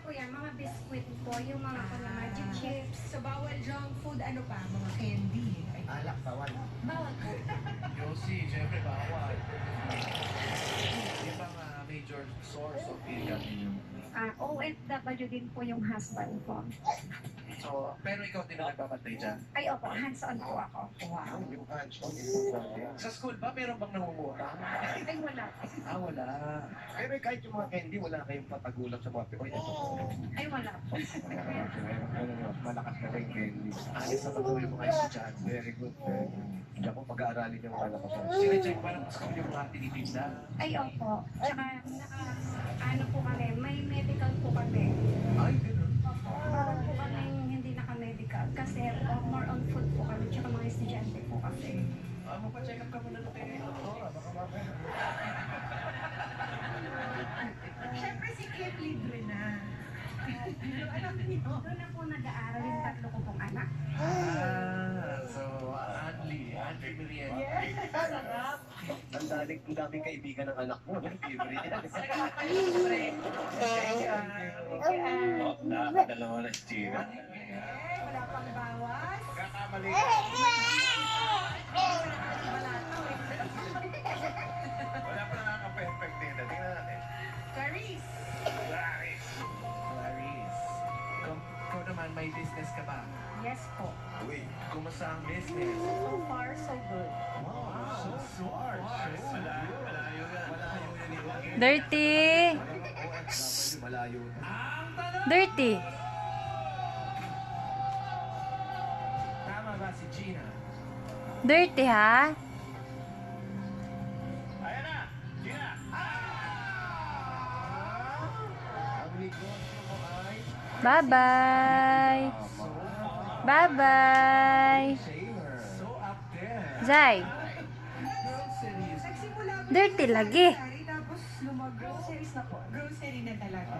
po yan, mga biscuit po, yung mga magic chips. So, bawal junk food, ano pa? Mga candy. Alak, bawal. Bawal po. Yossi, syempre bawal. Di ba nga major source of income? OFW din po yung husband ko. So, pero ikaw din ang nagpapatay dyan. Ay, opo, hands-on po ako. Wow. Yung hands-on, importante. Sa school ba, meron bang nangungutang? Ay, wala. Ah, wala. Pero kahit yung mga candy, wala kayong patagulang sa mga Pinoy. Ay, wala po. Malakas na rin candy. Ayos na patuloy yung mga estudyante. Very good. Hindi ako pag-aaralin yung anak ko. Sine-check pa lang sa school yung mga tinitinda. Ay, opo. Tsaka, ano po kami, may medical po kami. Ay, gano'n. Opo, bawal po kami hindi naka-medical. Kasi more on food po kami, tsaka mga estudyante po kasi. Magpa-check up ka muna na kay Doktora. Baka mamaya. Siyempre si Kim libre na. Yung alam niyo. Doon na po nag-aaral yung tatlo ko pong anak. So, Anli Merienda. Sarap. Ang daming kaibigan ng anak mo. Favorite yan. Libre. Nakakadalawa na si Gina. Wala pang bawas. Kakamali. Wala pa nakaka-perfect din. Tingnan natin. Clarice. Clarice. Clarice. Ikaw naman, may business ka ba? Yes po. Uy. Kumusta ang business? So far, so good. Wow, so far. Malayo yan. Malayo yan. Dirty. Malayo. Dirty. Tama ba si Gina? Dirty, ha? Ayan na! Gina! Ang negosyo mo ay... Bye-bye. Bye-bye. Sailor. So up there. Zay. Groceries. Nagsimula ko Dirty sa lagi. grocery, tapos groceries na po. Grocery na talaga.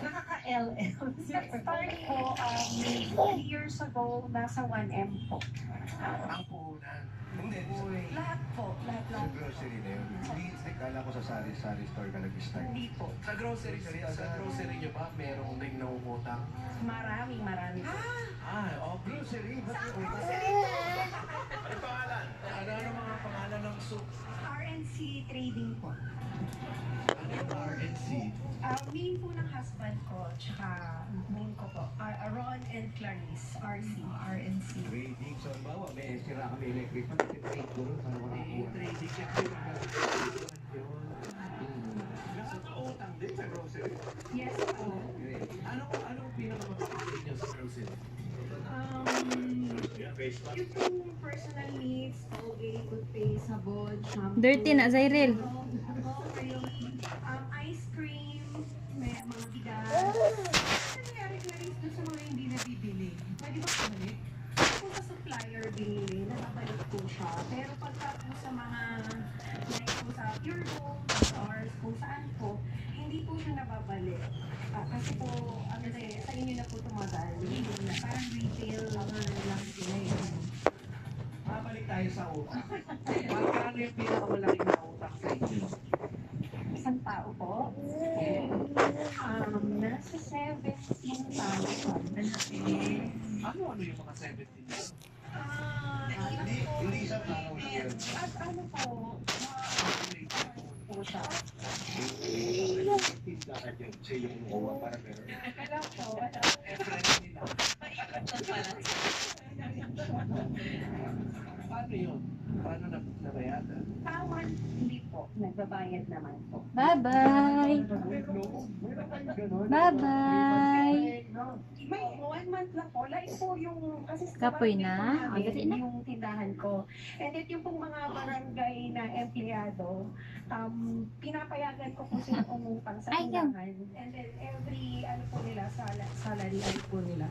Nakaka-LL. Nag-start po 4 years ago, nasa 1M po. Ang puhunan. Hindi. Lahat po. Sa Lahat. grocery na yun. Hindi, kala ko sa sari-sari store ka nag-start. Hindi po. Sa grocery nyo ba, merong ding nangungutang? Marami. Okay. Grocery? Ba't Saan yung grocery? Ano pangalan? Ano mga pangalan ng soup? RNC Trading po. Ano yung RNC? Main po ng husband ko, tsaka main ko po, Ron and Clarice, RC. RNC. trading? So, bawa, may sira kami electric pa. Trade ko rin para makakuha. Trading ka yun. Gusto ko utang din sa grocery. Yes po. Anong pinakamagpapalagay nyo sa grocery? Yung pong personal needs, okay, toothpaste, sabon, shampoo. Dirty na, Zairil. Ice cream, may mga bigas. Ano nangyari, Clarice, doon sa mga hindi nabibili? Pwede ba kumalik? Kung sa supplier binili, nakabalik po siya. Pero pagka po sa mga, like po sa Pure Gold, stars, kung saan po, hindi po siya nababalik. Kasi po, ano na eh, sa inyo na po tumagal. Hindi na, parang retail lang sila eh. Mabalik tayo sa utang. Magkano yung pinakamalaking na utang sa inyo? Isang tao po, nasa 17,000. Ano yung mga 17 yun? Hindi isang araw na yun. At ano po, po siya. Tindahan yun. Siya yung kuha para meron. Wala po, wala. Friend nila. Paano yun? Paano nabayadan? Tawad, hindi po. Nagbabayad naman po. Bye-bye. Bye-bye. May 1 month lang po. Like po yung, kasi Kapoy na? namin, O, dali na. yung tindahan ko. And then yung pong mga barangay na empleyado, pinapayagan ko po sila umutang sa Ay, yun. tindahan. And then every, ano po nila, salary po nila.